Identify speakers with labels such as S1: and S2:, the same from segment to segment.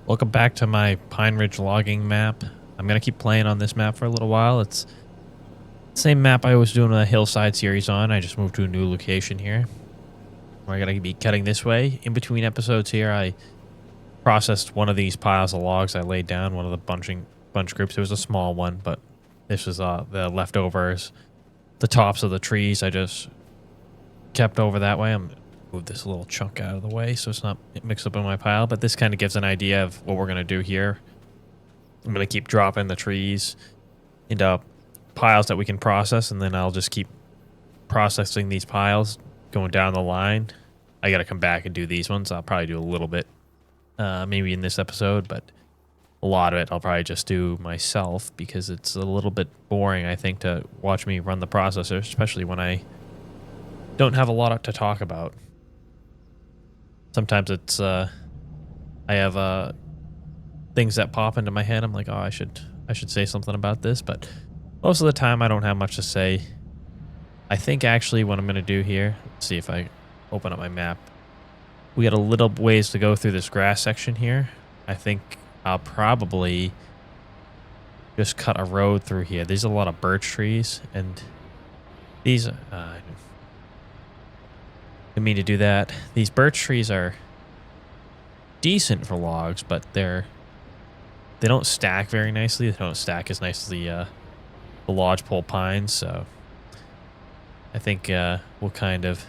S1: Welcome back to my Pineridge logging map. I'm going to keep playing on this map for a little while. It's the same map I was doing a hillside series on. I just moved to a new location here. We're going to be cutting this way. In between episodes here, I processed one of these piles of logs I laid down, one of the bunch groups. It was a small one, but this was the leftovers, the tops of the trees. I just kept over that way. I'm move this little chunk out of the way so it's not mixed up in my pile, but this kind of gives an idea of what we're going to do here. I'm going to keep dropping the trees into piles that we can process, and then I'll just keep processing these piles going down the line. I got to come back and do these ones. I'll probably do a little bit maybe in this episode, but a lot of it I'll probably just do myself because it's a little bit boring, I think, to watch me run the processor, especially when I don't have a lot to talk about. Sometimes it's, I have things that pop into my head. I'm like, oh, I should say something about this, but most of the time I don't have much to say. I think actually what I'm going to do here, let's see if I open up my map. We got a little ways to go through this grass section here. I think I'll probably just cut a road through here. There's a lot of birch trees, and these, didn't mean to do that. These birch trees are decent for logs, but they don't stack very nicely. They don't stack as nice as the lodgepole pines. So I think we'll kind of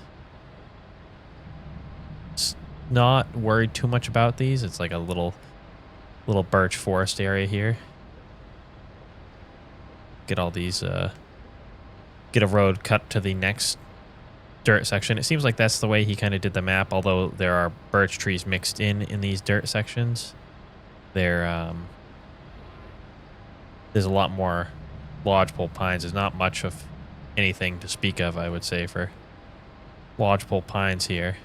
S1: not worry too much about these. It's like a little birch forest area here. Get all these. Get a road cut to the next dirt section. It seems like that's the way he kind of did the map, although there are birch trees mixed in these dirt sections. There's a lot more lodgepole pines. There's not much of anything to speak of, I would say, for lodgepole pines here.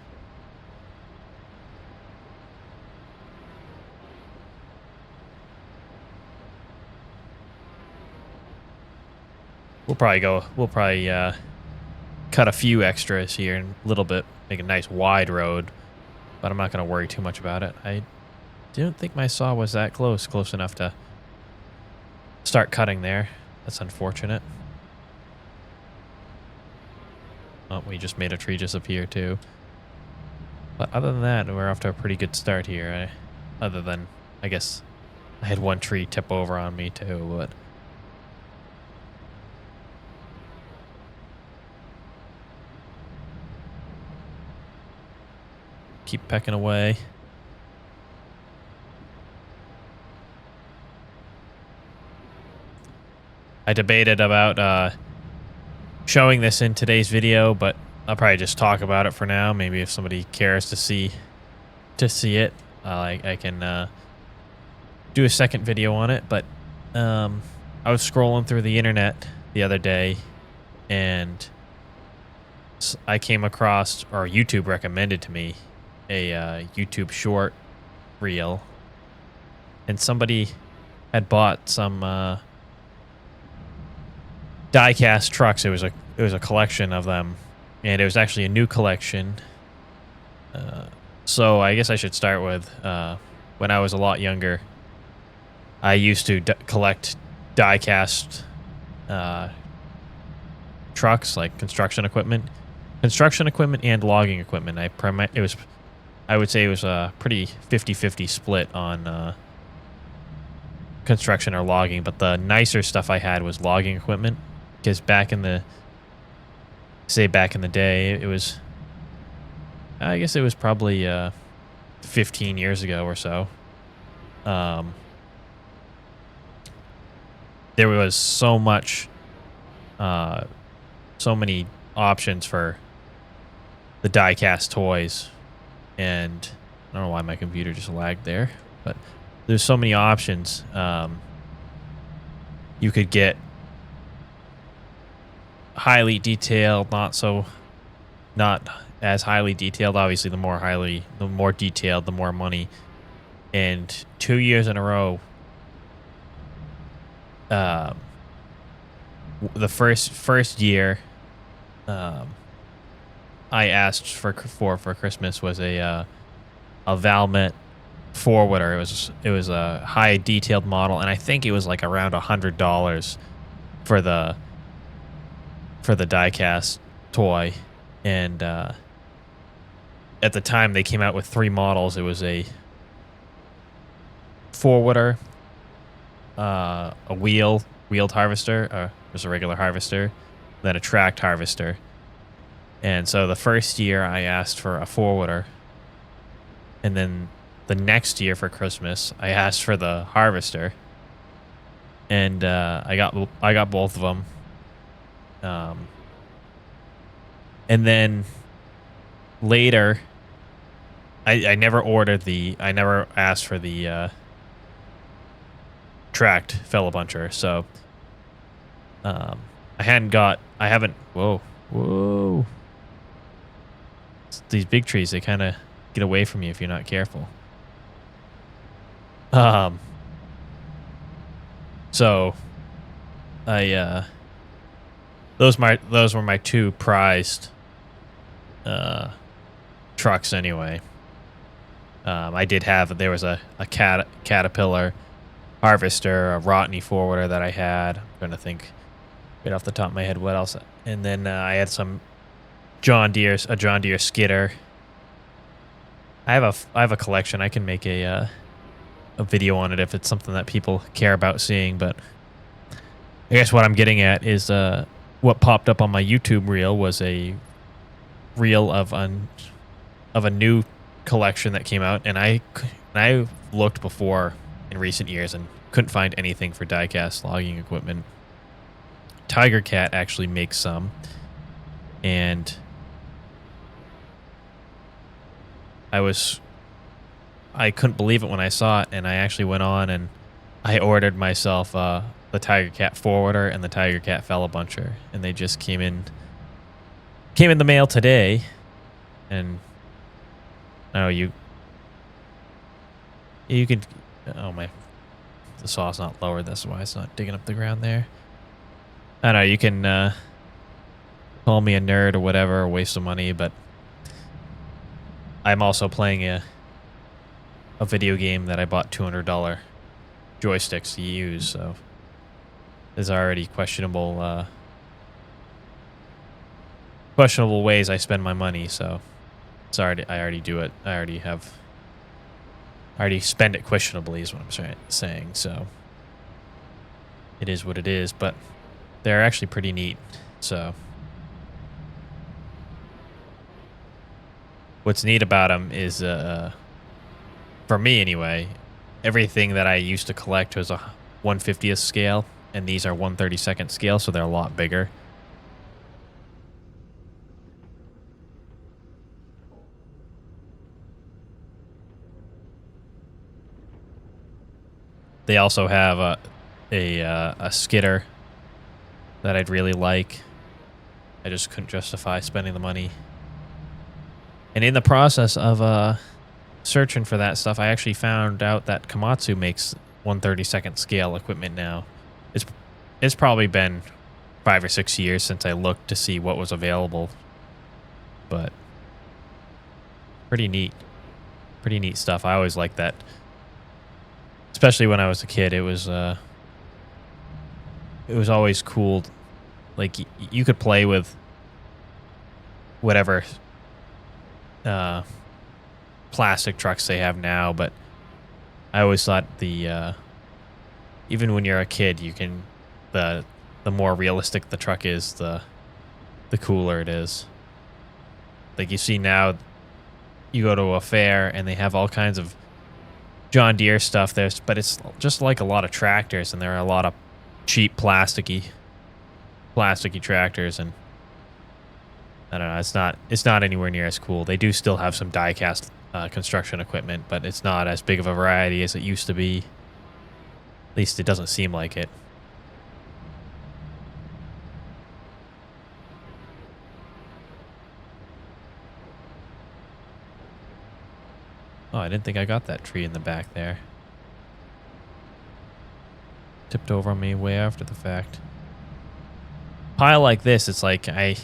S1: We'll probably cut a few extras here in a little bit, make a nice wide road, but I'm not going to worry too much about it. I didn't think my saw was that close enough to start cutting there. That's unfortunate. Oh, we just made a tree disappear too. But other than that, we're off to a pretty good start here. Other than, I guess, I had one tree tip over on me too, but keep pecking away. I debated about showing this in today's video, but I'll probably just talk about it for now. Maybe if somebody cares to see it, I can do a second video on it. But I was scrolling through the internet the other day, and I came across, or YouTube recommended to me, a YouTube short reel, and somebody had bought some Diecast trucks. It was a collection of them, and it was actually a new collection. So I guess I should start with when I was a lot younger, I used to collect Diecast trucks, like construction equipment and logging equipment. I would say it was a pretty 50-50 split on construction or logging, but the nicer stuff I had was logging equipment, because back in the day, it was, I guess it was probably 15 years ago or so. There was so many options for the Diecast toys, and I don't know why my computer just lagged there, but there's so many options. You could get highly detailed, not as highly detailed. Obviously, the more detailed, the more money. And 2 years in a row, the first year, I asked for Christmas was a Valmet forwarder. It was a high detailed model, and I think it was like around $100 for the diecast toy. And at the time they came out with 3 models. It was a forwarder, a wheeled harvester, just a regular harvester, then a tracked harvester. And so the first year I asked for a forwarder, and then the next year for Christmas I asked for the harvester, and I got both of them. And then later, I never asked for the tracked Fellabuncher, so I haven't. Whoa! These big trees, they kind of get away from you if you're not careful. So those were my 2 prized trucks anyway. There was a Caterpillar harvester, a Rotney forwarder that I had. I'm trying to think right off the top of my head what else. And then I had some a John Deere skidder. I have a collection. I can make a video on it if it's something that people care about seeing. But I guess what I'm getting at is what popped up on my YouTube reel was a reel of a new collection that came out, and I looked before in recent years and couldn't find anything for diecast logging equipment. Tiger Cat actually makes some, and I couldn't believe it when I saw it, and I actually went on and I ordered myself the Tiger Cat forwarder and the Tiger Cat Fellabuncher, and they just came in the mail today. And oh, you could, the saw's not lowered, that's why it's not digging up the ground there. I don't know, you can call me a nerd or whatever, a waste of money, but I'm also playing a video game that I bought $200 joysticks to use, so there's already questionable ways I spend my money, so I already do it. I already spend it questionably is what I'm saying, so it is what it is, but they're actually pretty neat. So what's neat about them is, for me anyway, everything that I used to collect was a 1/50th scale, and these are 1/32nd scale, so they're a lot bigger. They also have a skidder that I'd really like. I just couldn't justify spending the money. And in the process of searching for that stuff, I actually found out that Komatsu makes 1/32nd scale equipment now. It's probably been 5 or 6 years since I looked to see what was available, but pretty neat stuff. I always liked that, especially when I was a kid. It was always cool. Like, you could play with whatever plastic trucks they have now, but I always thought even when you're a kid, you can the more realistic the truck is, the cooler it is. Like, you see now, you go to a fair and they have all kinds of John Deere stuff there, but it's just like a lot of tractors, and there are a lot of cheap plasticky tractors, and I don't know, it's not anywhere near as cool. They do still have some die-cast construction equipment, but it's not as big of a variety as it used to be. At least it doesn't seem like it. Oh, I didn't think I got that tree in the back there. Tipped over on me way after the fact. Pile like this, it's like I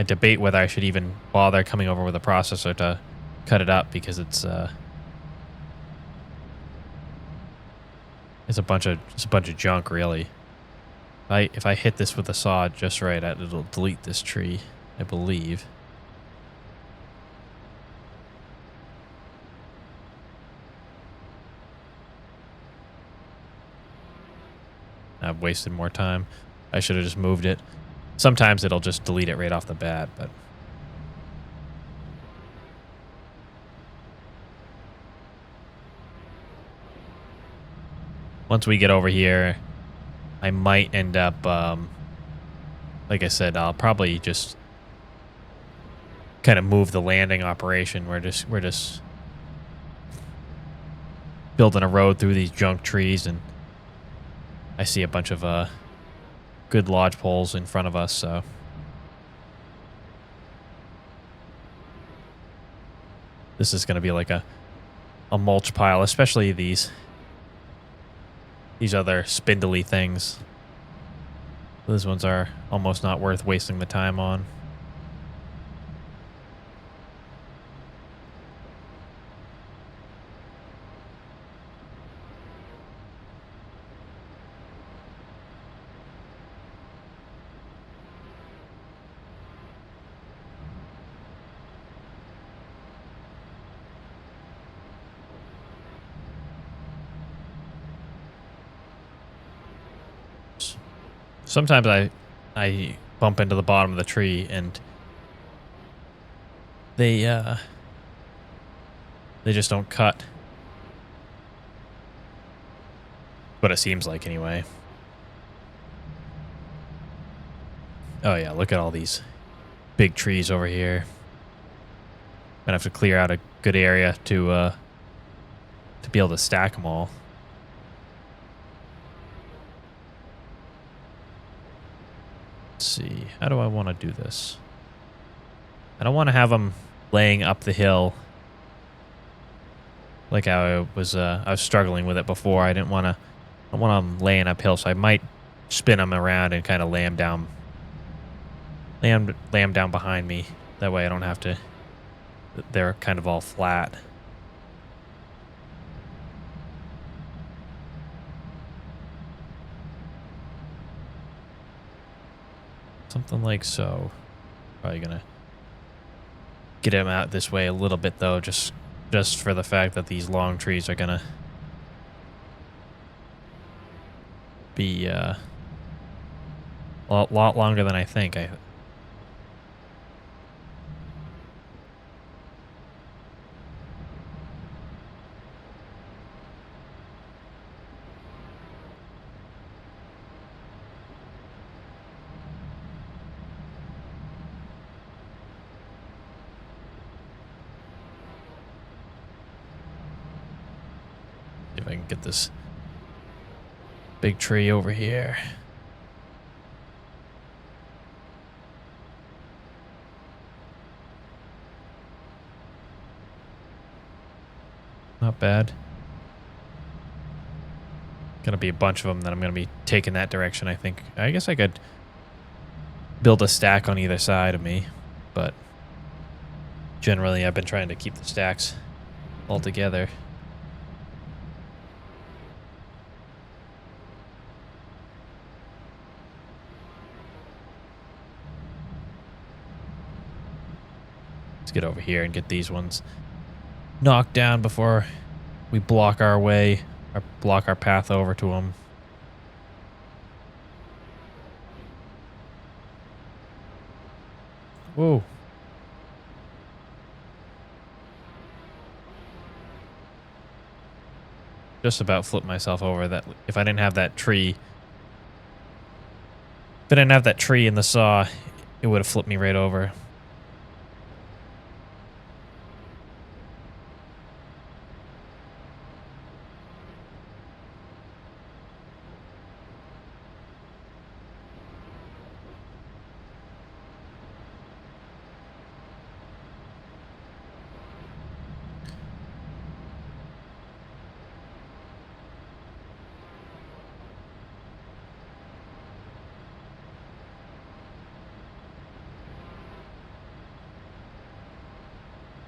S1: debate whether I should even bother coming over with a processor to cut it up, because it's It's a bunch of junk, really. If I hit this with the saw just right, it'll delete this tree, I believe. I've wasted more time. I should have just moved it. Sometimes it'll just delete it right off the bat, but... Once we get over here, I might end up, like I said, I'll probably just kind of move the landing operation. We're just building a road through these junk trees, and I see a bunch of good lodge poles in front of us, so... This is going to be like a mulch pile, especially these other spindly things. Those ones are almost not worth wasting the time on. Sometimes I bump into the bottom of the tree and they just don't cut. What it seems like anyway. Oh yeah, look at all these big trees over here. Gonna have to clear out a good area to be able to stack them all. Let's see, how do I want to do this? I don't want to have them laying up the hill like I was struggling with it before. I want them laying uphill, so I might spin them around and kind of lay them down behind me. That way I don't have to, they're kind of all flat. Something like so. Probably gonna get him out this way a little bit though, just for the fact that these long trees are gonna be a lot longer than I think. If I can get this big tree over here. Not bad. Gonna be a bunch of them that I'm gonna be taking that direction, I think. I guess I could build a stack on either side of me, but generally I've been trying to keep the stacks all together. Get over here and get these ones knocked down before we block our way or block our path over to them. Whoa. Just about flipped myself over. That if I didn't have that tree, if I didn't have that tree in the saw, it would have flipped me right over.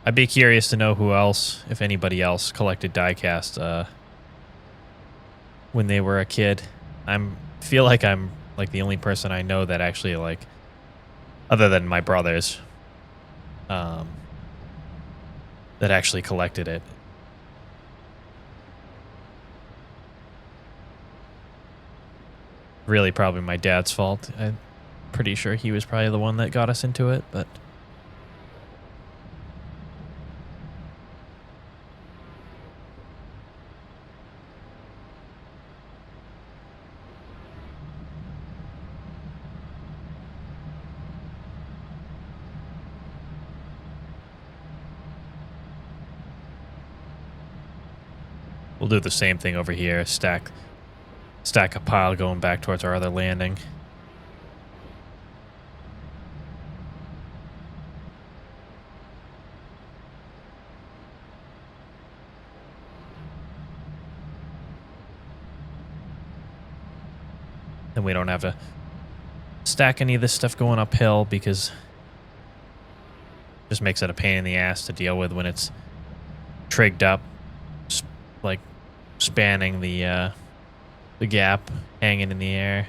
S1: I'd be curious to know who else, if anybody else, collected diecast when they were a kid. Feel like I'm like the only person I know that actually like, other than my brothers, um, that actually collected it. Really, probably my dad's fault. I'm pretty sure he was probably the one that got us into it, but we'll do the same thing over here. Stack a pile going back towards our other landing. Then we don't have to stack any of this stuff going uphill because it just makes it a pain in the ass to deal with when it's trigged up, like spanning the gap, hanging in the air.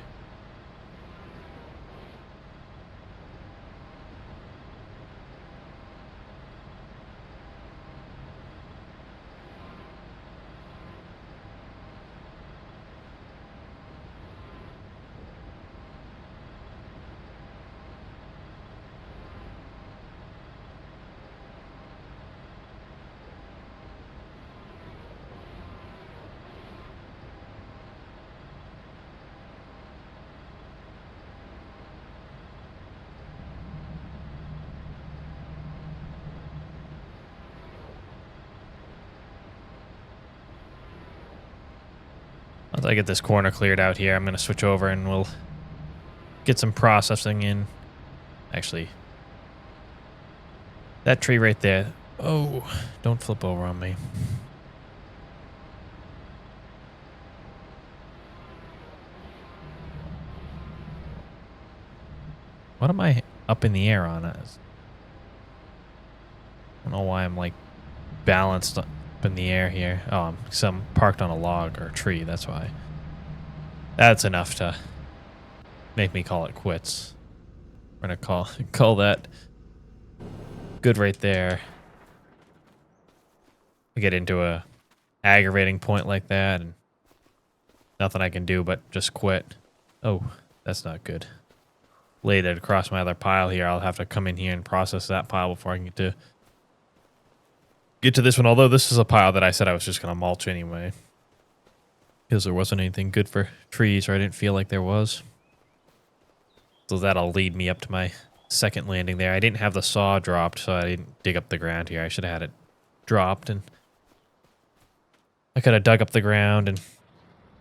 S1: Once I get this corner cleared out here, I'm going to switch over and we'll get some processing in. Actually, that tree right there. Oh, don't flip over on me. What am I up in the air on? I don't know why I'm like balanced up in the air here. Oh, because I'm parked on a log or a tree. That's why. That's enough to make me call it quits. We're going to call that good right there. I get into a aggravating point like that and nothing I can do but just quit. Oh, that's not good. Laid it across my other pile here. I'll have to come in here and process that pile before I can get to this one. Although this is a pile that I said I was just going to mulch anyway, because there wasn't anything good for trees, or I didn't feel like there was. So that'll lead me up to my second landing there. I didn't have the saw dropped, so I didn't dig up the ground here. I should have had it dropped, and I could have dug up the ground and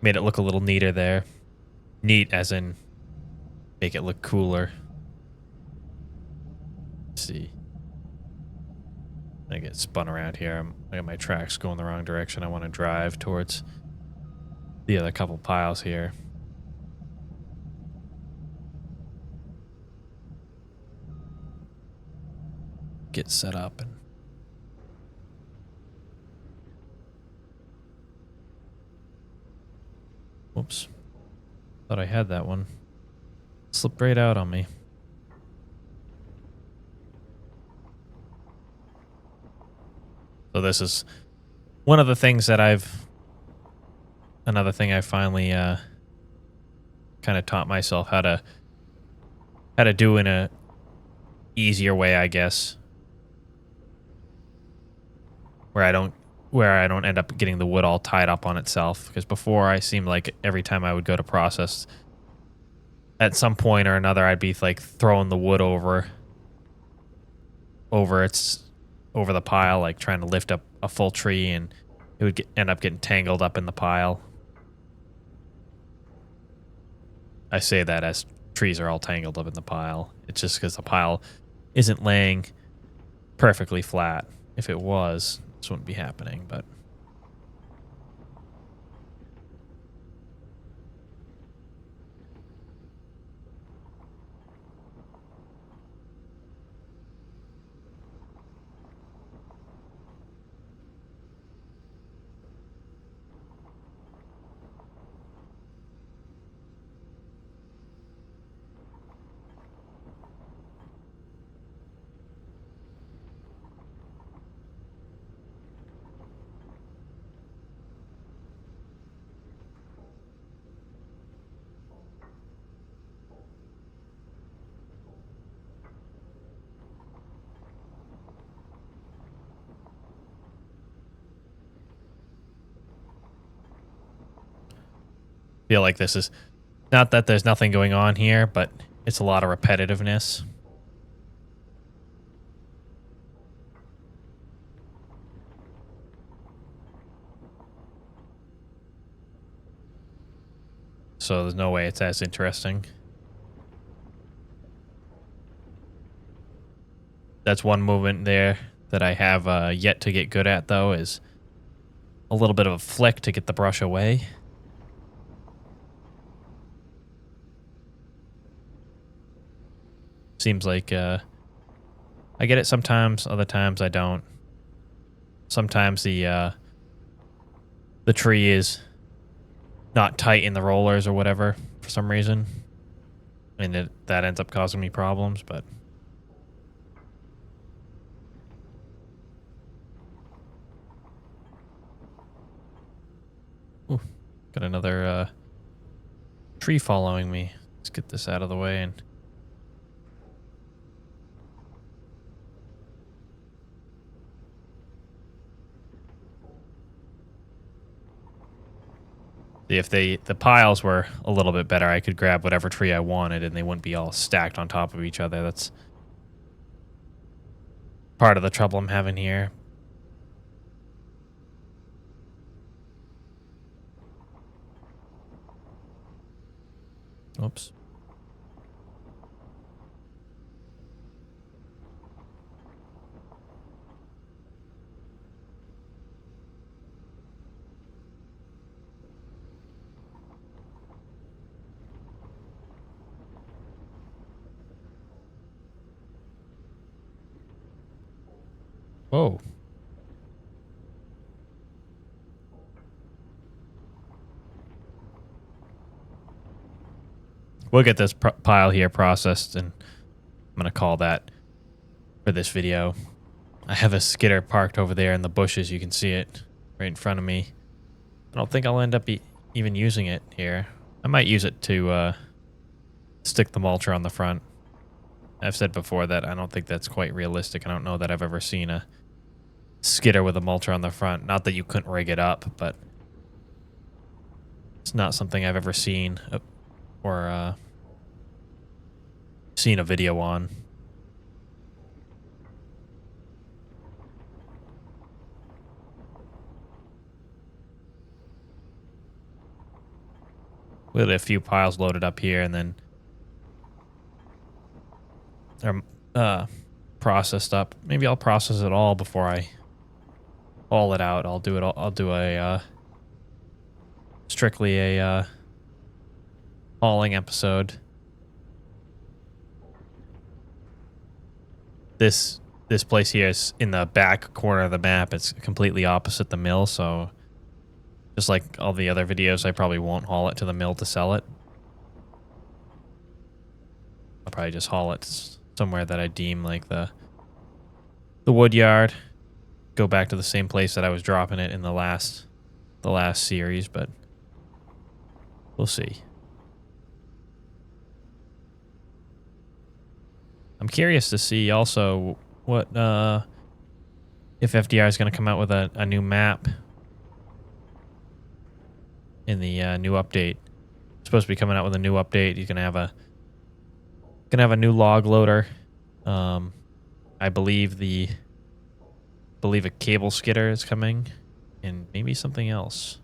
S1: made it look a little neater there. Neat as in make it look cooler. Let's see. I get spun around here. I got my tracks going the wrong direction. I want to drive towards the other couple piles here. Get set up and whoops. Thought I had that one. Slipped right out on me. So this is one of the things that another thing I finally kind of taught myself how to do in a easier way, I guess. Where I don't end up getting the wood all tied up on itself, because before I seemed like every time I would go to process, at some point or another I'd be like throwing the wood over the pile, like trying to lift up a full tree, and it would end up getting tangled up in the pile. I say that as trees are all tangled up in the pile. It's just because the pile isn't laying perfectly flat. If it was, this wouldn't be happening, but Feel like this is not that there's nothing going on here, but it's a lot of repetitiveness. So there's no way it's as interesting. That's one movement there that I have yet to get good at, though, is a little bit of a flick to get the brush away. Seems like I get it sometimes, other times I don't. Sometimes the tree is not tight in the rollers or whatever for some reason, and that ends up causing me problems, but ooh, got another tree following me. Let's get this out of the way and see if the piles were a little bit better, I could grab whatever tree I wanted and they wouldn't be all stacked on top of each other. That's part of the trouble I'm having here. Oops. Whoa. We'll get this pile here processed, and I'm going to call that for this video. I have a skidder parked over there in the bushes. You can see it right in front of me. I don't think I'll end up even using it here. I might use it to stick the mulcher on the front. I've said before that I don't think that's quite realistic. I don't know that I've ever seen a skidder with a mulcher on the front. Not that you couldn't rig it up, but it's not something I've ever seen or seen a video on. We had a few piles loaded up here, and then they're processed up. Maybe I'll process it all before I haul it out. I'll do it. I'll do a strictly a hauling episode. This place here is in the back corner of the map. It's completely opposite the mill, so just like all the other videos, I probably won't haul it to the mill to sell it. I'll probably just haul it somewhere that I deem like the wood yard. Go back to the same place that I was dropping it in the last series, but we'll see. I'm curious to see also what if FDR is going to come out with a new map in the new update. It's supposed to be coming out with a new update. He's going to have a new log loader. I believe a cable skidder is coming, and maybe something else.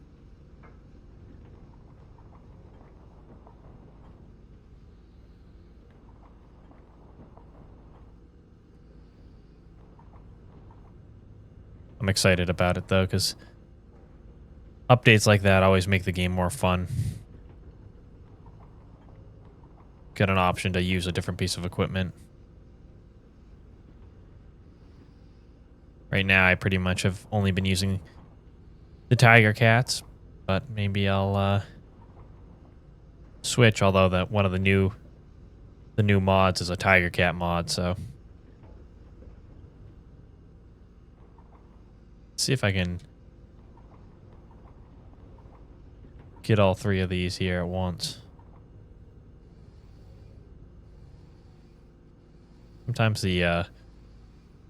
S1: I'm excited about it, though, because updates like that always make the game more fun. Get an option to use a different piece of equipment. Right now, I pretty much have only been using the Tiger Cats, but maybe I'll switch, although one of the new mods is a Tiger Cat mod, so see if I can get all three of these here at once. Sometimes the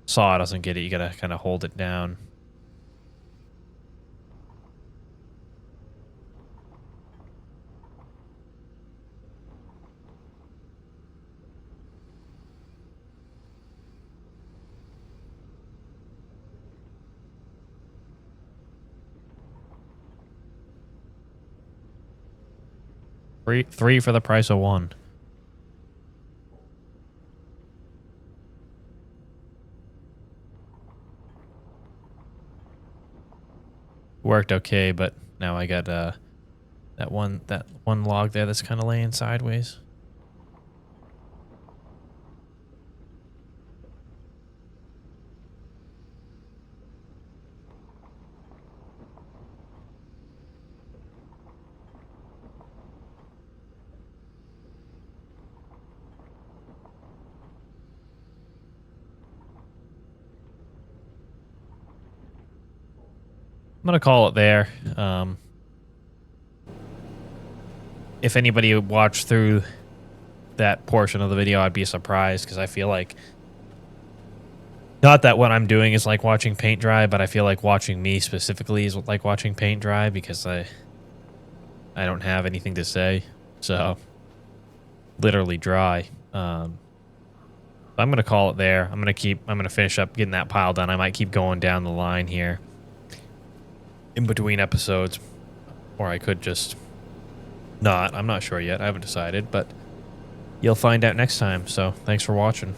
S1: saw doesn't get it. You gotta kind of hold it down. Three for the price of one. Worked okay, but now I got that one log there that's kind of laying sideways. I'm gonna call it there. If anybody watched through that portion of the video, I'd be surprised because I feel like, not that what I'm doing is like watching paint dry, but I feel like watching me specifically is like watching paint dry because I don't have anything to say. So literally dry. I'm gonna call it there. I'm gonna finish up getting that pile done. I might keep going down the line here in between episodes, or I could just not. I'm not sure yet. I haven't decided, but you'll find out next time. So thanks for watching.